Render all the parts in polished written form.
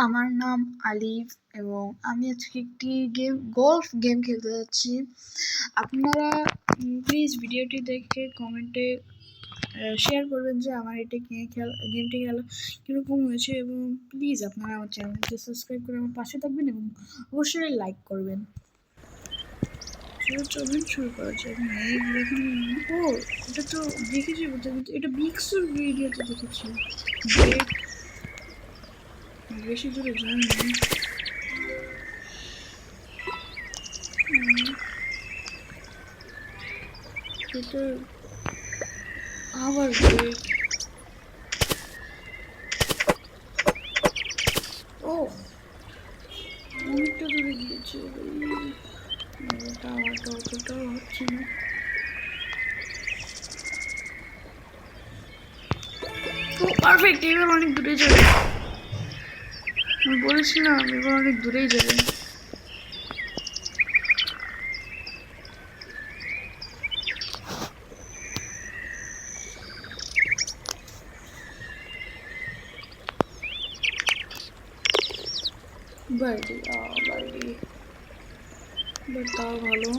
আমার নাম আলিফ এবং আমি আজকে একটি গল্ফ গেম খেলতে যাচ্ছি। আপনারা প্লিজ ভিডিওটি দেখে কমেন্টে শেয়ার করবেন যে আমার এটা গেমটি খেলা কীরকম হয়েছে, এবং প্লিজ আপনারা আমার চ্যানেলকে সাবস্ক্রাইব করে আমার পাশে থাকবেন এবং অবশ্যই লাইক করবেন। চলুন শুরু করা যাক। ও, এটা তো দেখেছি, এটা বিক্সুর ভিডিওতে দেখেছি। বেশি দূরে যায়নি। এটা আবার ব্রেক। ও, অনেকটা দূরে গিয়েছে। টাওয়ারটা অতটাও হচ্ছে না। ও পারফেক্ট, এবার অনেক দূরে যাবে। আমি বলেছিলাম এবার অনেক দূরেই যাবে। বাড়ি বাট তাও ভালো।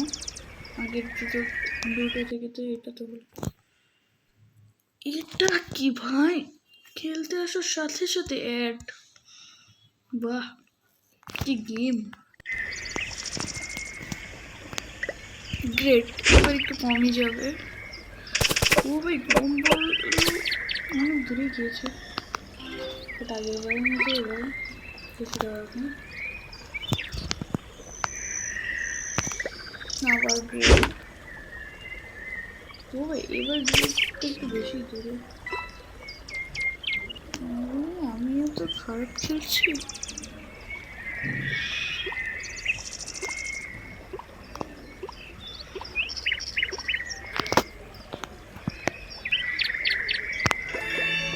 আগের দুটো থেকে তো এটা তো ভালো। এটা কি ভাই, খেলতে আসার সাথে সাথে অ্যাড। বাহ, কি গেম, গ্রেট। এবার একটু কমই যাবে। ও ভাই, কম বল অনেক দূরে গিয়েছে। বাট আগের বারের মধ্যে এবার বেশি দেওয়ার না। আবার গ্রেট। ও ভাই, এবার গ্রেটটা একটু বেশি দূরে। আমিও তো খারাপ খেলছি।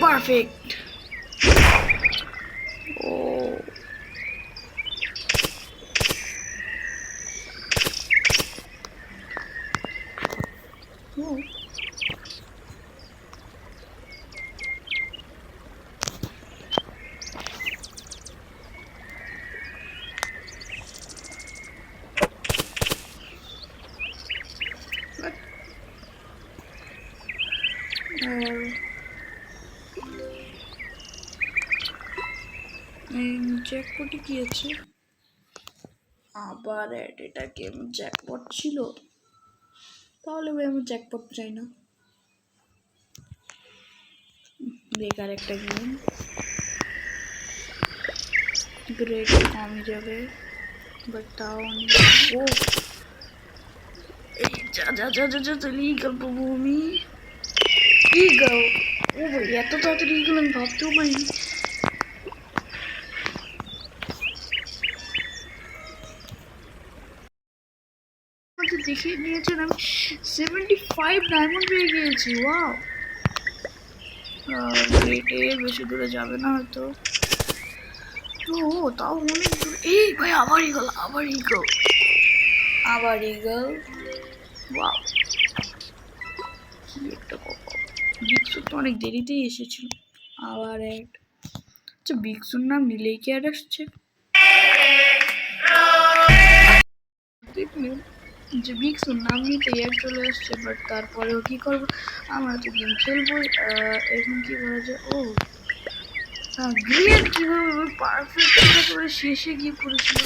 পারফেক্ট। ও, জ্যাকপটে কি আছে? আবার এটা গেম জ্যাকপট ছিল? তাহলে ভাই আমি জ্যাকপট চাই না, বেকার একটা গেম। গ্রেড কমে যাবে, বাট তাও ও এই যা ইগল পাবো আমি। ইগল, ও ভাই এত তাড়াতাড়ি ইগল আমি ভাবতেও পারিনি। দেখিয়ে নিয়েছেন আমি 75 ডায়মন্ড পেয়ে গিয়েছি। ওয়াও, গ্রেটে বেশি দূরে যাবে না হয়তো। ও তাও অনেক দূর। এই ভাই, আবার ইগল। ওয়াও, কি একটা কথা। বিক্সু তো অনেক দেরিতেই এসেছিল। আবার অ্যাড। আচ্ছা, বিক্সুর নাম নিলেই কি অ্যাড আসছে? দেখলেন যে বিক্সুর নাম নিতে অ্যাড চলে আসছে, বাট তারপরেও কি করবো, আমরা তো গেম খেলবো। এখন কি করা যায়? ও গ্রেট, কিভাবে পারফেক্ট করে শেষে গিয়ে পড়েছিল।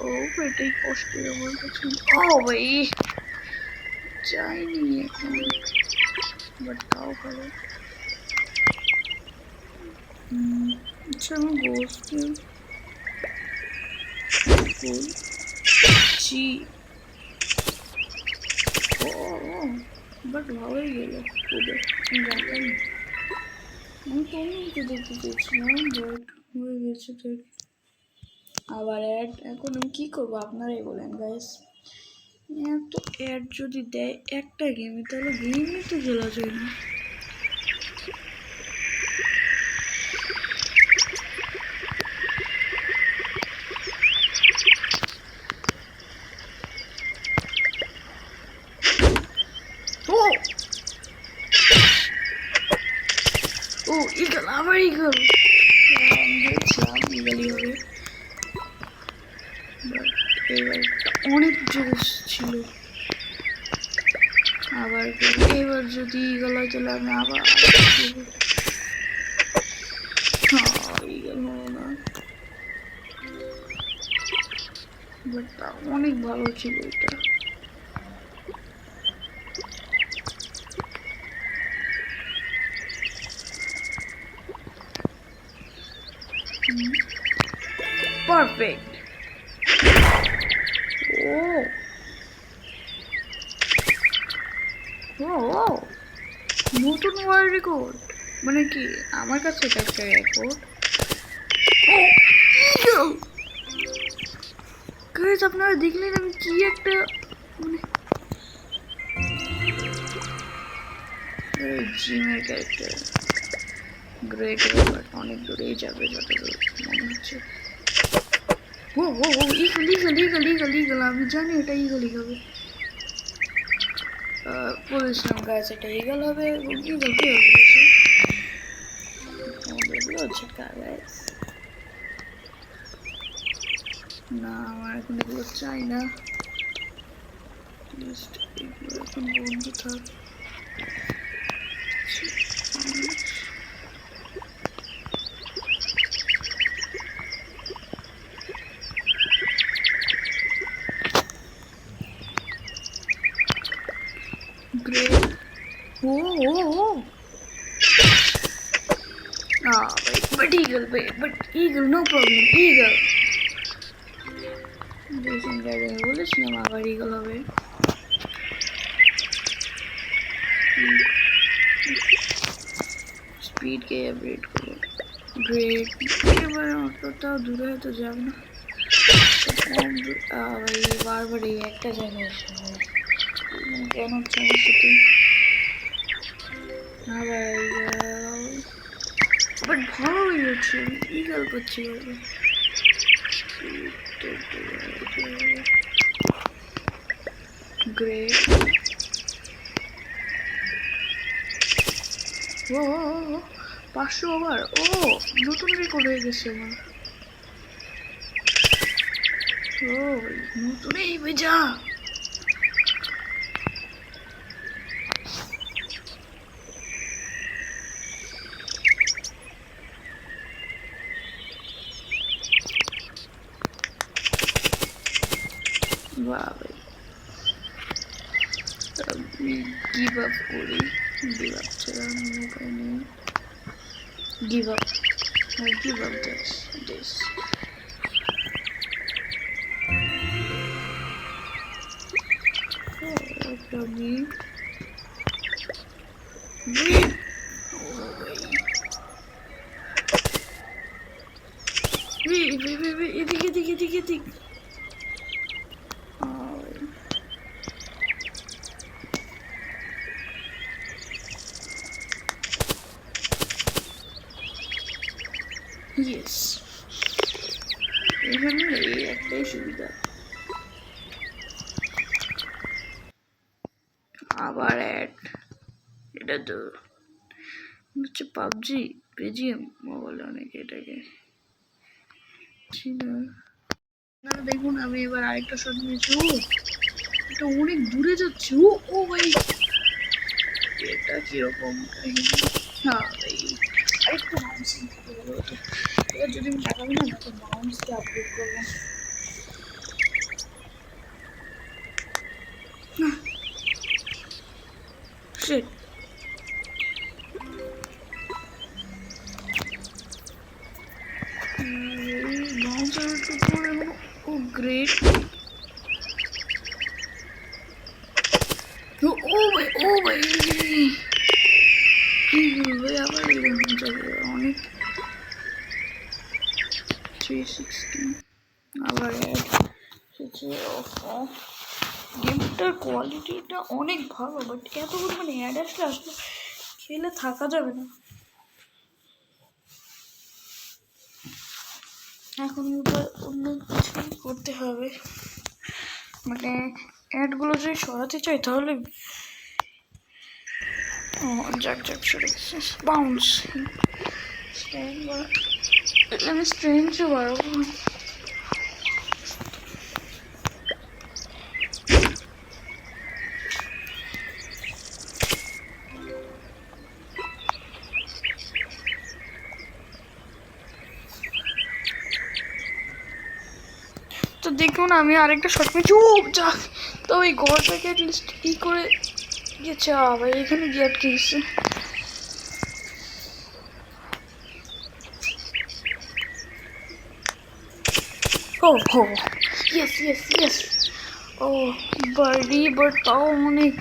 ও এটাই কষ্টের আমার কাছে। ও ভাই, যাইনি এখন, বাট তাও ভালো। আচ্ছা, আমি বলছি বাট ভালোই গেল। জানতাম, আমি তো দেখতে চেয়েছিলাম, বাট হয়ে গেছে। তো আবার অ্যাড। এখন আমি কি করবো আপনারাই বলেন গাইস। এত অ্যাড যদি দেয় একটা গেমে, তাহলে গেমই তো খেলা যায় না। ও ইগল, আবার ইগল। আমি বলছিলাম ইগল অনেক জোস ছিল। আবার এবার যদি ইগল হয় তাহলে আমি আবার ইগল হবো না, বাট অনেক ভালো ছিল এটা। পারফেক্ট। ও ও নতুন ওয়ার্ল্ড রেকর্ড, মানে কি আমার কাছে এটা একটা রেকর্ড। গাইস আপনারা দেখলেন আমি কি একটা মানে জিমের ক্যারেক্টার গ্রেট, বাট অনেক দূরেই যাবে যতদূর মনে হচ্ছে। ও ও ও eagle eagle eagle eagle eagle, আমি জানি এটা ইগলই হবে। বলেছিলাম গাছ এটা ইগল হবে এবং ইগল কি হয়েছে হচ্ছে গাইস। না আমার এখন এগুলো চাই না, এগুলো এখন বন্ধ থাক। Great. Oh. But eagle, but eagle, no problem, eagle. দেখুন গাইজ আমি বলেছিলাম আবার ইগল হবে। স্পিড কে আপগ্রেড করবো, গ্রেট। এবার অতটাও দূরে হয়তো যাবে না, কম দূর। ভাই বারবার এই একটা জায়গায় আসে কেন হচ্ছে আমার সাথে। হ্যাঁ ভাই বাট ভালো হয়ে যাচ্ছে, ইগল করছি ভাই। গ্রেট। ও 500 ওভার, ও নতুন রেকর্ড হয়ে গেছে আমার। ও নতুন এই বেজা বাহ ভাই। গিভ আপ করি, গিভ আপ ছাড়া উপায় নেই। Give up, give up this. Doggy. Wait. Oh, wait. এদিক। Yes. এখানে এই একটাই সুবিধা, আবার অ্যাড। এটা তো হচ্ছে পাবজি পেজিএম বলে অনেকে এটাকে। দেখুন আমি এবার আরেকটা শট নিয়েছি। এটা অনেক দূরে যাচ্ছে। ও ভাই এটা কিরকম কাহিনী। হ্যাঁ ভাই আরেকটু বাউন্সিং থেকে ভালো হতো। এবার যদি আমি টাকা না তো বাউন্সকে আপডেট করবো না। শিট বাউন্সার একটু পরে হলো। ও গ্রেট। ও ভাই কি বলবে আবার এরকম যাবে অনেক। 360 আবার গেমটার কোয়ালিটিটা অনেক ভালো, বাট এত পরিমাণে অ্যাড আসলে আসলে খেলে থাকা যাবে না। এখন অন্য কিছু করতে হবে, মানে অ্যাডগুলো যদি সরাতে চাই তাহলে যাক সরে গেছে। বাউন্স আমি স্ট্রেঞ্জও বাড়াবো। তো দেখুন আমি আরেকটা শর্ট মেরে চুপ যাক। তো ওই ঘরটাকে অ্যাটলিস্ট ই করে গেছে। ভাই এখানে গিয়ে আটকে গেছে। ও হো ইয়েস ইয়েস ইয়েস। ও বাড়ি বাট তাও অনেক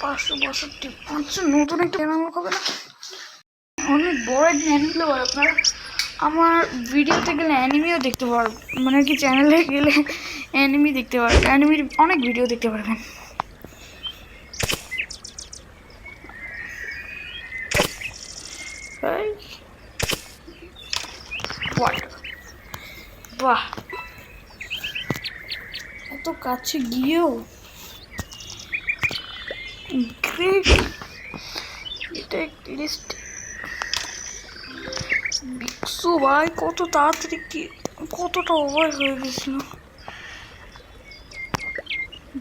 562। আচ্ছা নতুন একটা চ্যানেল হবে না, অনেক বড় একটা অ্যানিমে প্লেয়ার। আপনারা আমার ভিডিওতে গেলে অ্যানিমেও দেখতে পারবেন, মানে কি চ্যানেলে গেলে অ্যানিমে দেখতে পারবেন, অ্যানিমের অনেক ভিডিও দেখতে পারবেন। বাহ এত কাছে গিয়েও গ্রেট। এটা লিস্ট বিক্সু ভাই কত তাড়াতাড়ি কি কতটা ওভার হয়ে গেছিল।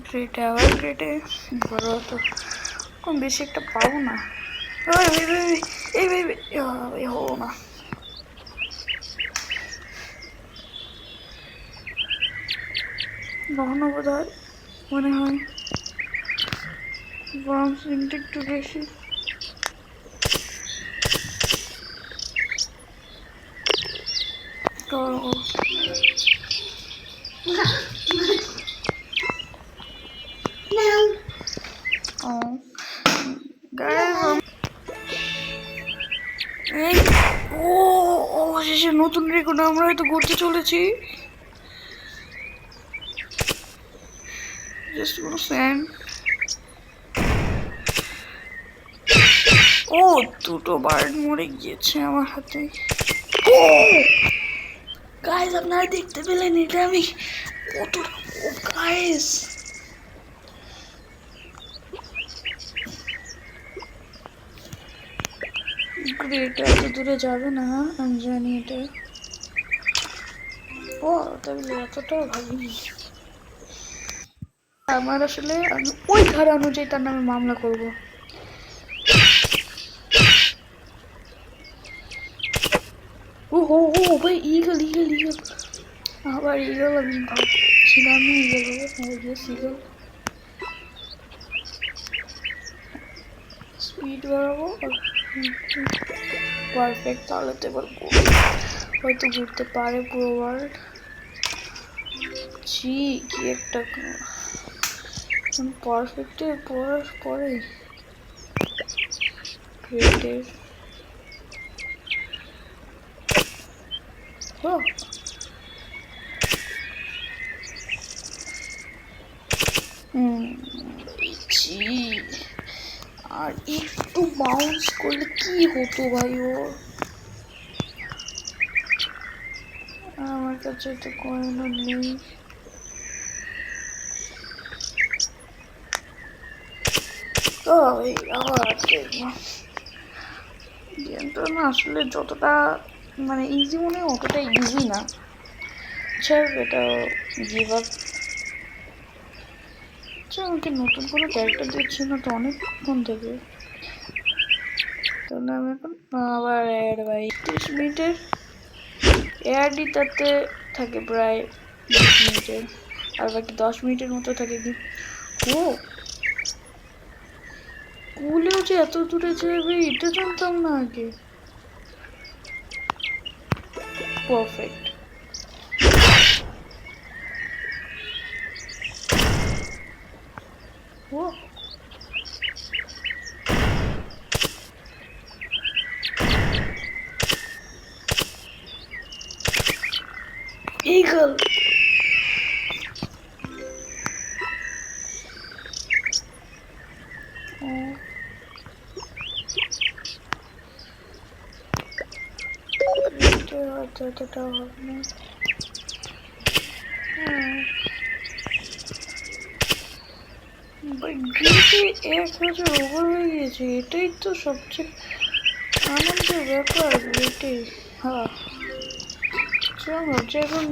গ্রেটে আবার গ্রেটে বড় তো কম বেশি একটা পাবো না। এই হবো না। কখনো বোধ হয় মনে হয় গরম সিনটা একটু বেশি। অবশেষে নতুন রেকর্ড আমরা হয়তো করতে চলেছি। জাস্ট কোনো স্যান্ড। ও দুটো বার্ড মরে গিয়েছে আমার হাতে। ও গাইস আপনারা দেখতে পেলেন এটা আমি কত। ও গাইস গ্রেট এত দূরে যাবে না আমি জানি এটা। ও তাহলে এতটাও ভাবিনি। আমার আসলে আমি ওই ধারা অনুযায়ী তার নামে মামলা করব। ও হো ও ভাই ইগল ইগল ইগল আবার ইগল। আমি ভাবছিলাম ইগল হবে। ইগল স্পিড বাড়াবো পারফেক্ট, তাহলে তো এবার হয়তো ঘুরতে পারে পুরো ওয়ার্ল্ড। জি কি একটা পারফেক্টের পড়ার পরে ক্রিয়েটের আর একটু বাউন্স করলে কি হতো ভাই ওর। আমার কাছে তো কয়েনও নেই। গেমটা না আসলে যতটা মানে ইজি মনে হয় অতটা ইজি না। আচ্ছা এটা গিভ আপ। আচ্ছা আমাকে নতুন কোনো ক্যারেক্টার দিচ্ছি না তো অনেকক্ষণ থেকে, তাহলে আমি এখন আবার অ্যাড ভাই 30 মিনিটের অ্যাডই তাতে থাকে প্রায় 20 মিনিটের, আর বাকি 10 মিনিটের মতো থাকে কি। ও কুলেও যে এত দূরে যাবে এটা জানতাম না আগে। পারফেক্ট। ও eagle এতটা হবে না। গ্রিপে 1000 ওভার হয়ে গিয়েছে, এটাই তো সবচেয়ে আনন্দের ব্যাপার গ্রিপে। হ্যাঁ চলো এখন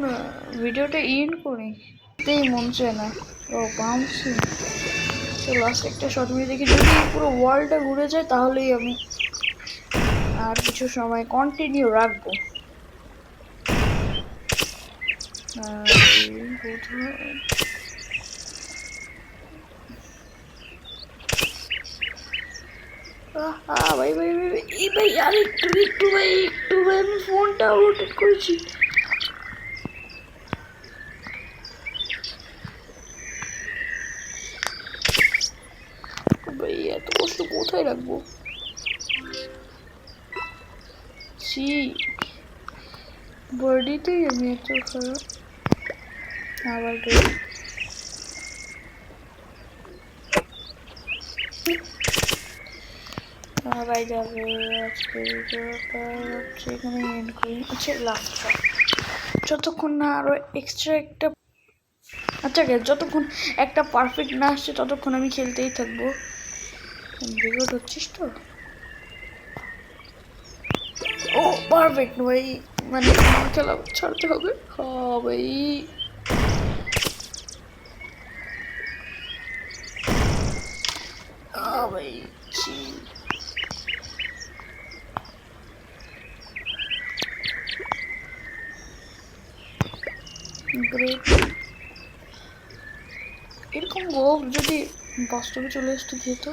ভিডিওটা এন্ড করি, তাই মন চায় না। ও বাউন্সিং তো লাস্ট একটা শট মেরে দেখি, যদি পুরো ওয়ার্ল্ডটা ঘুরে যায় তাহলেই আমি আর কিছু সময় কন্টিনিউ রাখবো। ভাই ভাই ভাই এই ভাই আর একটু একটু ভাই একটু ভাই আমি ফোনটা রোটেট করেছি। ভাই এত কষ্ট কোথায় রাখবো? ছি বার্থডেতেই আমি এত খারাপ। আবার ভাই যাবে আজকে হচ্ছে এখানে এন্ড করি। আচ্ছা লাস্ট যতক্ষণ না আরো এক্সট্রা একটা আচ্ছা যতক্ষণ একটা পারফেক্ট না আসছে ততক্ষণ আমি খেলতেই থাকবো। বিগট হচ্ছিস তো? ও পারফেক্ট ভাই, মানে খেলা ছাড়তে হবে। হ্যাঁ ভাই ভাই গ্রেট। এরকম গোল যদি বাস্তবে চলে আসতো যেত,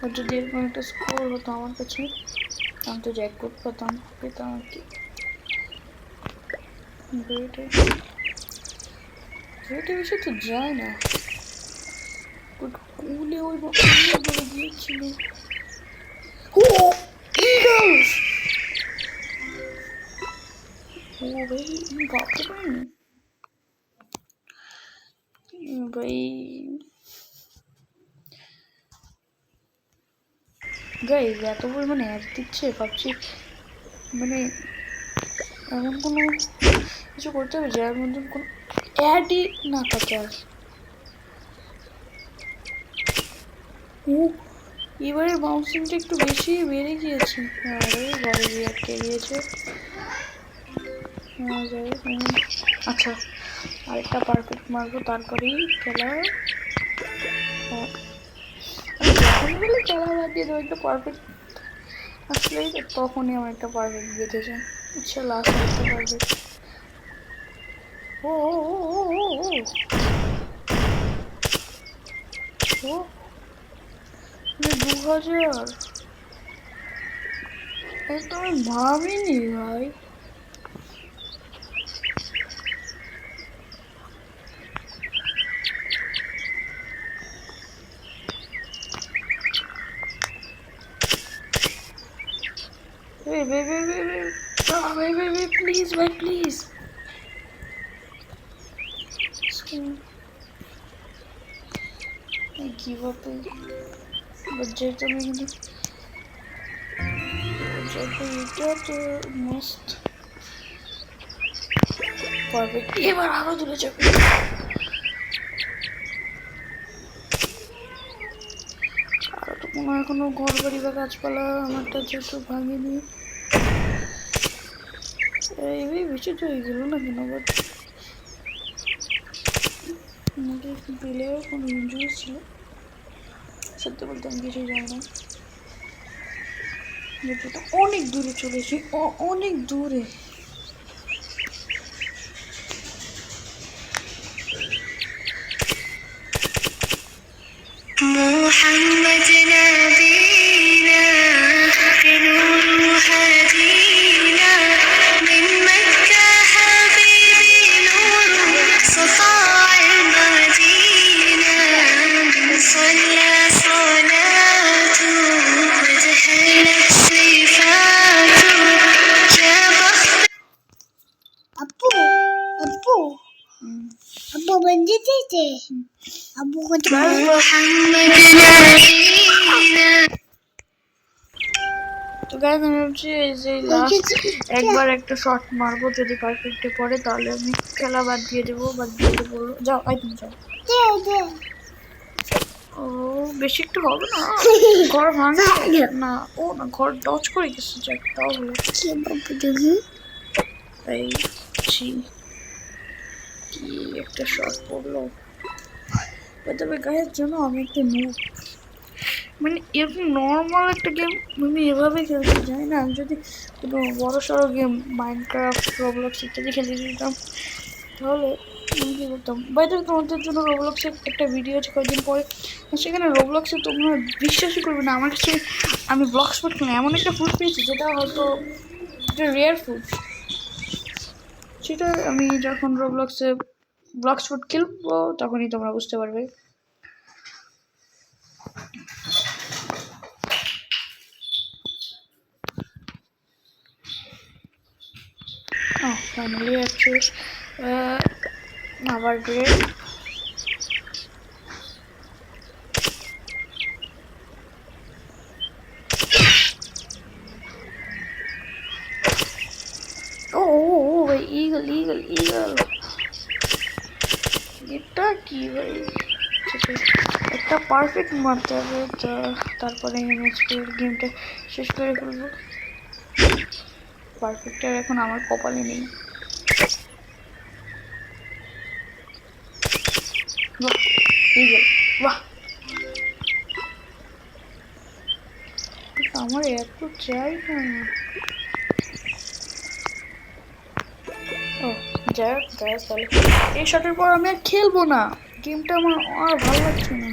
আর যদি এরকম একটা স্কোর হতো আমার কাছে আমি তো জ্যাকপট পেতাম আর কি। গ্রেটে বেশি তো যায় না, কুলে ওই বলে গিয়েছিল। ও ইগলস! ও ভাই আমি ভাবতে পারিনি ভাই। গাইজ এত পরিমাণে অ্যাড দিচ্ছে ভাবছি মানে এমন কোনো কিছু করতে হবে যার মধ্যে কোনো অ্যাডই না থাকে। আর এবারে বাউন্সিংটা একটু বেশি বেড়ে গিয়েছে। আরে ঘরে গিয়ে আটকে গিয়েছে। আচ্ছা আরেকটা পারফেক্ট মারবো তারপরেই খেলা। যখন বলে খেলা বাদ দিয়ে দেবো একটা পারফেক্ট আসলে তখনই আমার একটা পারফেক্ট বেঁধেছে। আচ্ছা লাস্ট একটা পারফেক্ট। ও ও 2000 এটা আমি ভাবিনি ভাই। Wait, please, wait, please. I give up. But যেহেতু আমি কিন্তু এটা তো মোস্ট পারফেক্ট। এবার আরো দূরে যাবে। আরো তো কোনো এখনো ঘর বাড়ি বা গাছপালা আমারটা যেহেতু ভাঙেনি। এই বেশি তো হয়ে গেল না কেন? বাট আমাদের প্লেয়ারের কোনো ইনজুরি ছিল সত্যি বলতে আমি কিছুই জানি না। যেটা অনেক দূরে চলেছি, অনেক দূরে। محمد نبينا بنور هدينا من مكة حبيبي نور سطاع المدينة من صلى صلاته وتحلت صفاته يا بخت أبو أبو بنديتي أبو كنت محمد نبينا। তো গাইস আমি ভাবছি এই যে লাস্ট একবার একটা শট মারবো, যদি পারফেক্টে পড়ে তাহলে আমি খেলা বাদ দিয়ে দেবো। যাও তুমি যাও। ও বেশি একটু হবে না, ঘর ভাঙছে না। ও না ঘর ডচ করে গেছে, যাক তাও হলো। এই কি একটা শট পড়লো। তবে গায়ের জন্য আমি একটু নুব মানে এরকম নর্মাল একটা গেম আমি এভাবে খেলতে চাই না। আমি যদি কোনো বড় সড়ো গেম মাইনক্রাফট রোবলক্স ইত্যাদি খেলতে দিতাম তাহলে আমি কী করতাম। বাইরে তোমাদের জন্য রোবলক্সের একটা ভিডিও আছে কয়েকদিন পরে, সেখানে রোবলক্সে তোমরা বিশ্বাসই করবে না আমার কাছে আমি ব্লক স্পট কিনে এমন একটা ফুড পেয়েছি যেটা হয়তো একটা রেয়ার ফুড। সেটা আমি যখন রোবলক্সে ব্লক স্পট খেলবো তখনই তোমরা বুঝতে পারবে। Finally access our grade. Oh, eagle. এটা কি ভাই? একটা পারফেক্ট মারতে হবে, তারপরে গেমটা শেষ করে ফেলবো। পারফেক্টের এখন আমার কপালে নেই। বাহ, আমার এত চাই না। ও যাই হোক গাইস, তাহলে এই শটের পর আমি আর খেলবো না, গেমটা আমার আর ভালো লাগছে না।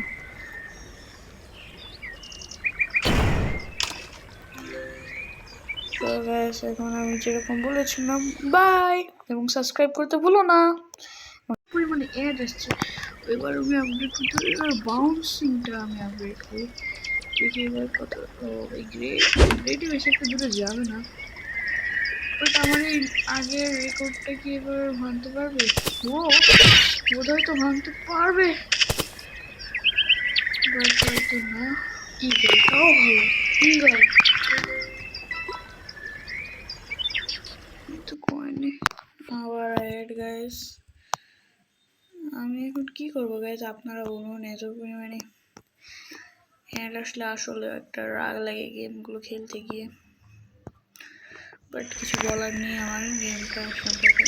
তো গাইস এখন আমি যেরকম বলেছিলাম বাই, এবং সাবস্ক্রাইব করতে ভুলো না। পরিমাণে এড আসছে, এবার আমি আপডেট করতে, এবার বাউন্সিংটা আমি আপডেট করি, দেখি এবার কত। ও এই গ্রেডই বেশি একটা দূরে যাবে না, বাট আমার এই আগের রেকর্ডটা কি এবার ভাঙতে পারবে? ও বোধহয় তো ভাঙতে পারবে, বাট হয়তো না। ইগলটাও ভালো, ইগল তো কয়নি। আবার এড গাইস, আমি এখন কি করবো গাইস আপনারা বলুন। এত পরিমাণে অ্যাড আসলে আসলে একটা রাগ লাগে গেমগুলো খেলতে গিয়ে, বাট কিছু বলার নেই আমার গেমটা সম্পর্কে।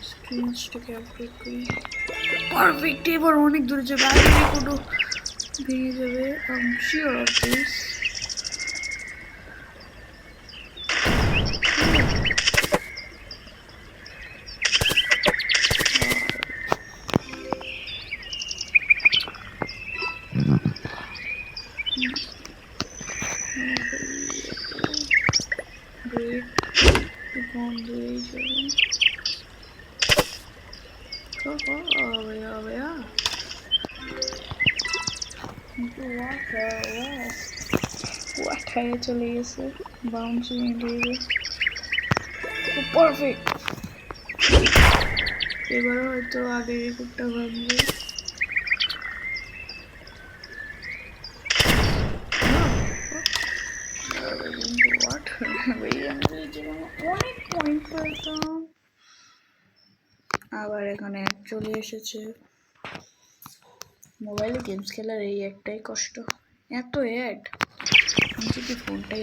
স্ক্রিনটাকে আপডেট করি, পারফেক্ট। এবার অনেক দূরে যাবে, আগে রেকর্ডও ভেঙে যাবে, I am sure of this. Great, বন্ধ হয়ে যাবে। ভাইয়া ওয়াটারে চলে গেছে, বাউন্সিং পারফেক্ট। এবারও হয়তো আগের রেকর্ডটা ভাঙবে। অনেক পয়েন্ট পেতাম, আবার এখানে চলে এসেছে। মোবাইলে গেমস খেলার এই একটাই কষ্ট, এত অ্যাড। আমি যদি ফোনটাই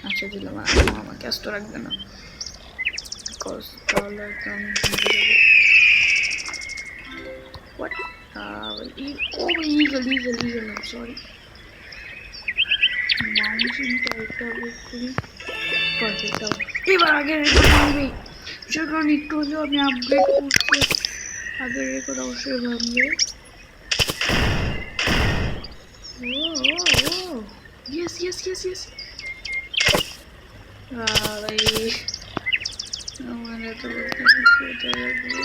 আচ্ছা দিলাম, আমাকে আস্ত রাখবে না, তাহলে একদম ইগল সরি। মাউন্টেনটা একটা আপডেট করি, পারফেক্ট। এবার আগের রেকর্ড ভাঙবে, সে কারণে একটু হলেও আমি আপডেট করছি, আগের রেকর্ড অবশ্যই ভাঙবে। ইয়েস ভাই, আমার এত কোথায় রাখবো।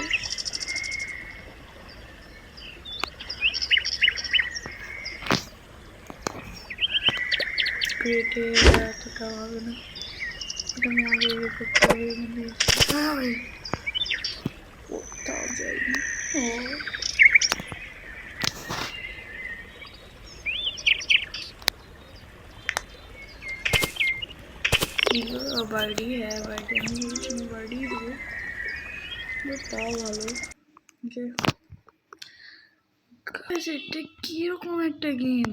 ক্রিয়েটে এতটা হবে না, এটা আমি আগে করতে হবে। কোথাও যাইনি। বাড়ি, হ্যাঁ বাড়ি, আমি ভেবেছিলাম বাড়ি দেবো, তাও ভালো। এটা কিরকম একটা গেম।